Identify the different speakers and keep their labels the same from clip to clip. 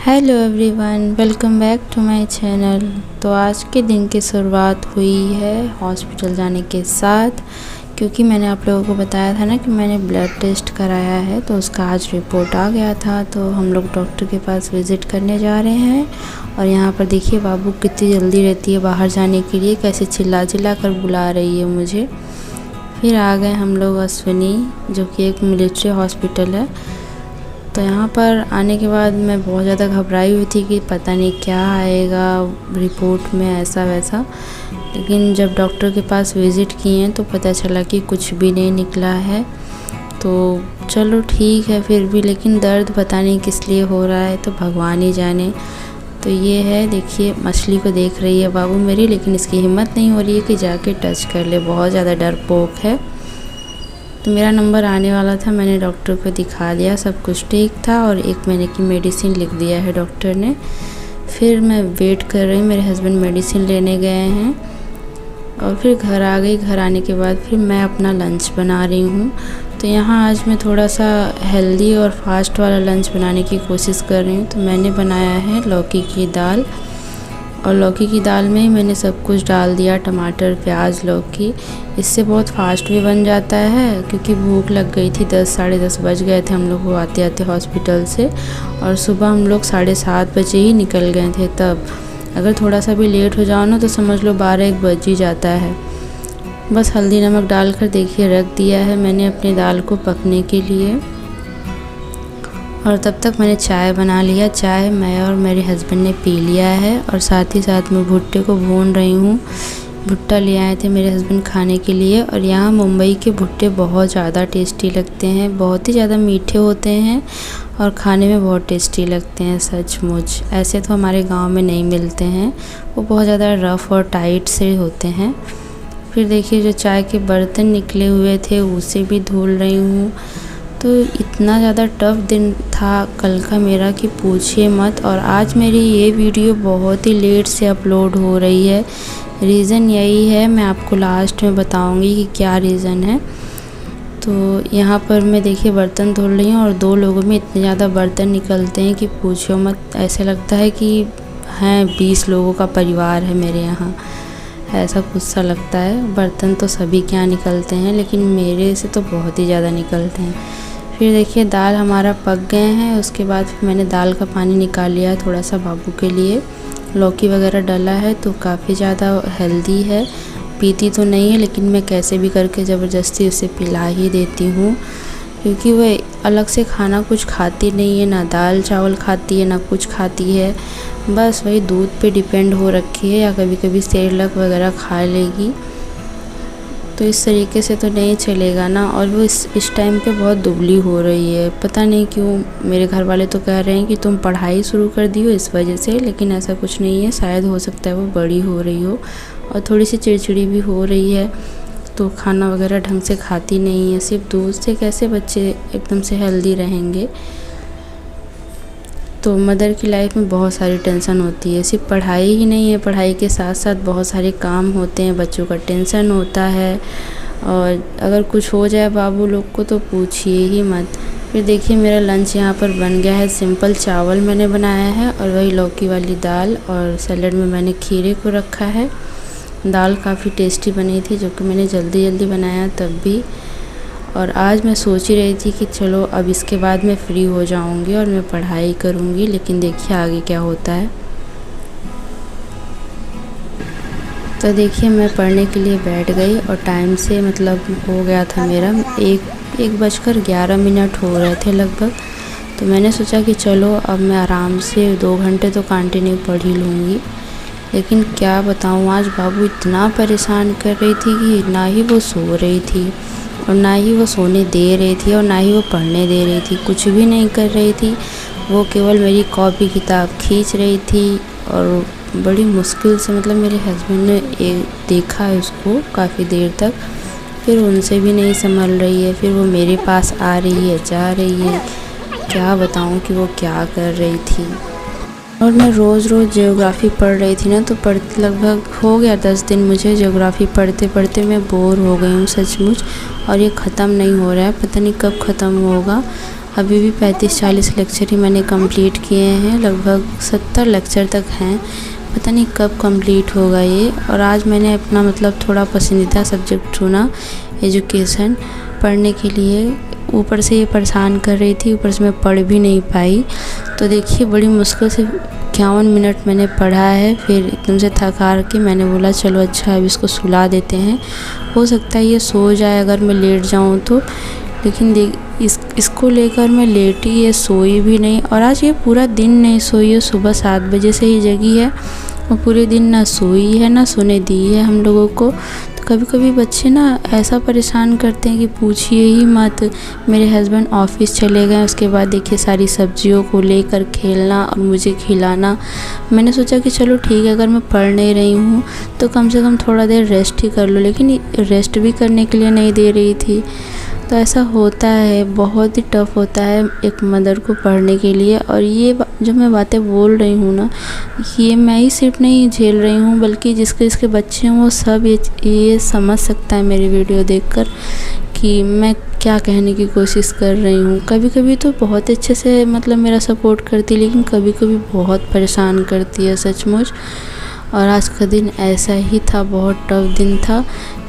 Speaker 1: Hello everyone, welcome back to my channel. तो आज के दिन की शुरुआत हुई है हॉस्पिटल जाने के साथ, क्योंकि मैंने आप लोगों को बताया था ना कि मैंने ब्लड टेस्ट कराया है, तो उसका आज रिपोर्ट आ गया था। तो हम लोग डॉक्टर के पास विज़िट करने जा रहे हैं। और यहाँ पर देखिए बाबू कितनी जल्दी रहती है बाहर जाने के लिए, कैसे चिल्ला चिल्ला कर बुला रही है मुझे। फिर आ गए हम लोग अश्विनी, जो कि एक मिलिट्री हॉस्पिटल है। तो यहाँ पर आने के बाद मैं बहुत ज़्यादा घबराई हुई थी कि पता नहीं क्या आएगा रिपोर्ट में, ऐसा वैसा। लेकिन जब डॉक्टर के पास विज़िट किए तो पता चला कि कुछ भी नहीं निकला है। तो चलो ठीक है फिर भी, लेकिन दर्द पता नहीं किस लिए हो रहा है, तो भगवान ही जाने। तो ये है, देखिए मछली को देख रही है बाबू मेरी, लेकिन इसकी हिम्मत नहीं हो रही है कि जाके टच कर ले, बहुत ज़्यादा डरपोक है। तो मेरा नंबर आने वाला था, मैंने डॉक्टर को दिखा दिया, सब कुछ ठीक था और 1 महीने की मेडिसिन लिख दिया है डॉक्टर ने। फिर मैं वेट कर रही हूँ, मेरे हस्बैंड मेडिसिन लेने गए हैं और फिर घर आ गई। घर आने के बाद फिर मैं अपना लंच बना रही हूँ। तो यहाँ आज मैं थोड़ा सा हेल्दी और फास्ट वाला लंच बनाने की कोशिश कर रही हूँ। तो मैंने बनाया है लौकी की दाल, और लौकी की दाल में ही मैंने सब कुछ डाल दिया, टमाटर, प्याज, लौकी। इससे बहुत फास्ट भी बन जाता है, क्योंकि भूख लग गई थी। 10 साढ़े 10 बज गए थे हम लोग को आते आते हॉस्पिटल से, और सुबह हम लोग 7:30 बजे ही निकल गए थे। तब अगर थोड़ा सा भी लेट हो जाओ ना तो समझ लो 12-1 बज ही जाता है। बस हल्दी नमक डालकर देखिए रख दिया है मैंने अपनी दाल को पकने के लिए। और तब तक मैंने चाय बना लिया। चाय मैं और मेरे हस्बैंड ने पी लिया है, और साथ ही साथ मैं भुट्टे को भून रही हूँ। भुट्टा ले आए थे मेरे हस्बैंड खाने के लिए, और यहाँ मुंबई के भुट्टे बहुत ज़्यादा टेस्टी लगते हैं, बहुत ही ज़्यादा मीठे होते हैं और खाने में बहुत टेस्टी लगते हैं सचमुच। ऐसे तो हमारे गांव में नहीं मिलते हैं, वो बहुत ज़्यादा रफ़ और टाइट से होते हैं। फिर देखिए जो चाय के बर्तन निकले हुए थे उसे भी धुल रही हूँ। तो इतना ज़्यादा टफ़ दिन था कल का मेरा कि पूछिए मत। और आज मेरी ये वीडियो बहुत ही लेट से अपलोड हो रही है। रीज़न यही है, मैं आपको लास्ट में बताऊंगी कि क्या रीज़न है। तो यहाँ पर मैं देखिए बर्तन धुल रही हूँ, और 2 लोगों में इतने ज़्यादा बर्तन निकलते हैं कि पूछिए मत। ऐसे लगता है कि हैं 20 लोगों का परिवार है मेरे यहाँ, ऐसा कुछ सा लगता है। बर्तन तो सभी के यहाँ निकलते हैं, लेकिन मेरे से तो बहुत ही ज़्यादा निकलते हैं। फिर देखिए दाल हमारा पक गए हैं। उसके बाद फिर मैंने दाल का पानी निकाल लिया थोड़ा सा बाबू के लिए। लौकी वगैरह डाला है तो काफ़ी ज़्यादा हेल्दी है। पीती तो नहीं है, लेकिन मैं कैसे भी करके ज़बरदस्ती उसे पिला ही देती हूँ, क्योंकि वह अलग से खाना कुछ खाती नहीं है, ना दाल चावल खाती है ना कुछ खाती है। बस वही दूध पे डिपेंड हो रखी है, या कभी कभी सेरेलैक वगैरह खा लेगी। तो इस तरीके से तो नहीं चलेगा ना। और वो इस टाइम पे बहुत दुबली हो रही है, पता नहीं क्यों। मेरे घर वाले तो कह रहे हैं कि तुम पढ़ाई शुरू कर दी हो इस वजह से, लेकिन ऐसा कुछ नहीं है। शायद हो सकता है वो बड़ी हो रही हो, और थोड़ी सी चिड़चिड़ी भी हो रही है। तो खाना वगैरह ढंग से खाती नहीं है। सिर्फ दूध से कैसे बच्चे एकदम से हेल्दी रहेंगे। तो मदर की लाइफ में बहुत सारी टेंशन होती है, सिर्फ पढ़ाई ही नहीं है, पढ़ाई के साथ साथ बहुत सारे काम होते हैं, बच्चों का टेंशन होता है। और अगर कुछ हो जाए बाबू लोग को तो पूछिए ही मत। फिर देखिए मेरा लंच यहाँ पर बन गया है। सिंपल चावल मैंने बनाया है, और वही लौकी वाली दाल, और सैलेड में मैंने खीरे को रखा है। दाल काफ़ी टेस्टी बनी थी, जो कि मैंने जल्दी जल्दी बनाया तब भी। और आज मैं सोच ही रही थी कि चलो अब इसके बाद मैं फ्री हो जाऊंगी और मैं पढ़ाई करूंगी, लेकिन देखिए आगे क्या होता है। तो देखिए मैं पढ़ने के लिए बैठ गई, और टाइम से मतलब हो गया था मेरा 1:11 हो रहे थे लगभग। तो मैंने सोचा कि चलो अब मैं आराम से 2 घंटे तो कंटिन्यू पढ़ ही लूँगी। लेकिन क्या बताऊँ, आज बाबू इतना परेशान कर रही थी कि ना ही वो सो रही थी, और ना ही वो सोने दे रही थी, और ना ही वो पढ़ने दे रही थी। कुछ भी नहीं कर रही थी, वो केवल मेरी कॉपी किताब खींच रही थी। और बड़ी मुश्किल से मतलब मेरे हस्बैंड ने देखा है उसको काफ़ी देर तक। फिर उनसे भी नहीं संभल रही है, फिर वो मेरे पास आ रही है, जा रही है। क्या बताऊँ कि वो क्या कर रही थी। और मैं रोज़ ज्योग्राफ़ी पढ़ रही थी ना, तो पढ़ते लगभग हो गया 10 दिन मुझे ज्योग्राफ़ी पढ़ते पढ़ते। मैं बोर हो गई हूँ सचमुच, और ये ख़त्म नहीं हो रहा है, पता नहीं कब ख़त्म होगा। अभी भी 35-40 लेक्चर ही मैंने कंप्लीट किए हैं, लगभग 70 लेक्चर तक हैं। पता नहीं कब कंप्लीट होगा ये। और आज मैंने अपना मतलब थोड़ा पसंदीदा सब्जेक्ट चुना, एजुकेशन, पढ़ने के लिए। ऊपर से ये परेशान कर रही थी, ऊपर से मैं पढ़ भी नहीं पाई। तो देखिए बड़ी मुश्किल से 51 मिनट मैंने पढ़ा है। फिर एकदम से थक हार के मैंने बोला चलो अच्छा अब इसको सुला देते हैं, हो सकता है ये सो जाए अगर मैं लेट जाऊँ तो। लेकिन इसको लेकर मैं लेटी, ये सोई भी नहीं। और आज ये पूरा दिन नहीं सोई है, सुबह 7 बजे से ही जगी है और पूरे दिन ना सोई है ना सोने दी है हम लोगों को। तो कभी कभी बच्चे ना ऐसा परेशान करते हैं कि पूछिए ही मत। मेरे हस्बैंड ऑफिस चले गए, उसके बाद देखिए सारी सब्जियों को लेकर खेलना और मुझे खिलाना। मैंने सोचा कि चलो ठीक है, अगर मैं पढ़ नहीं रही हूँ तो कम से कम थोड़ा देर रेस्ट ही कर लो, लेकिन रेस्ट भी करने के लिए नहीं दे रही थी। तो ऐसा होता है, बहुत ही टफ़ होता है एक मदर को पढ़ने के लिए। और ये जो मैं बातें बोल रही हूँ ना, ये मैं ही सिर्फ नहीं झेल रही हूँ, बल्कि जिसके बच्चे हैं वो सब ये समझ सकता है मेरी वीडियो देखकर कि मैं क्या कहने की कोशिश कर रही हूँ। कभी कभी तो बहुत अच्छे से मतलब मेरा सपोर्ट करती है, लेकिन कभी कभी बहुत परेशान करती है सचमुच। और आज का दिन ऐसा ही था, बहुत टफ दिन था।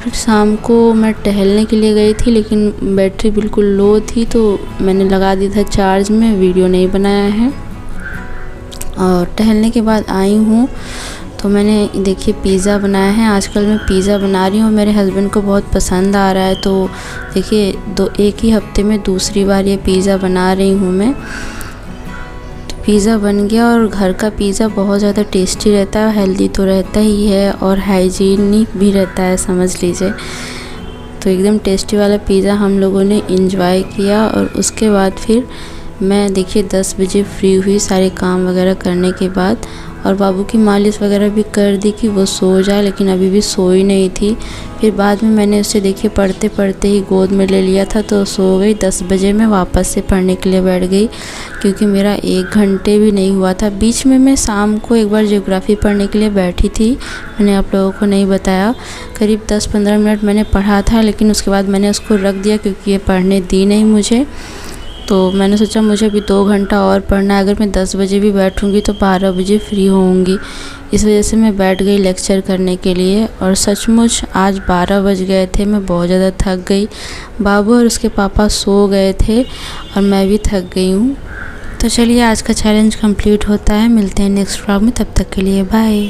Speaker 1: फिर शाम को मैं टहलने के लिए गई थी, लेकिन बैटरी बिल्कुल लो थी तो मैंने लगा दिया था चार्ज में, वीडियो नहीं बनाया है। और टहलने के बाद आई हूँ तो मैंने देखिए पिज़्ज़ा बनाया है। आजकल मैं पिज़्ज़ा बना रही हूँ, मेरे हस्बैंड को बहुत पसंद आ रहा है। तो देखिए एक ही हफ्ते में दूसरी बार ये पिज़्ज़ा बना रही हूँ मैं। पिज़्ज़ा बन गया और घर का पिज़्ज़ा बहुत ज़्यादा टेस्टी रहता है, हेल्दी तो रहता ही है और हाइजीनिक भी रहता है समझ लीजिए। तो एकदम टेस्टी वाला पिज़्ज़ा हम लोगों ने एंजॉय किया। और उसके बाद फिर मैं देखिए 10 बजे फ्री हुई सारे काम वगैरह करने के बाद, और बाबू की मालिश वगैरह भी कर दी कि वो सो जाए, लेकिन अभी भी सोई नहीं थी। फिर बाद में मैंने उसे देखिए पढ़ते पढ़ते ही गोद में ले लिया था तो सो गई। 10 बजे मैं वापस से पढ़ने के लिए बैठ गई, क्योंकि मेरा 1 घंटे भी नहीं हुआ था। बीच में मैं शाम को एक बार ज्योग्राफी पढ़ने के लिए बैठी थी, मैंने आप लोगों को नहीं बताया। करीब 10-15 मिनट मैंने पढ़ा था, लेकिन उसके बाद मैंने उसको रख दिया क्योंकि ये पढ़ने दी नहीं मुझे। तो मैंने सोचा मुझे अभी 2 घंटा और पढ़ना है, अगर मैं 10 बजे भी बैठूंगी तो 12 बजे फ्री होऊंगी। इस वजह से मैं बैठ गई लेक्चर करने के लिए। और सचमुच आज 12 बज गए थे, मैं बहुत ज़्यादा थक गई। बाबू और उसके पापा सो गए थे और मैं भी थक गई हूँ। तो चलिए आज का चैलेंज कंप्लीट होता है, मिलते हैं नेक्स्ट व्लॉग में, तब तक के लिए बाय।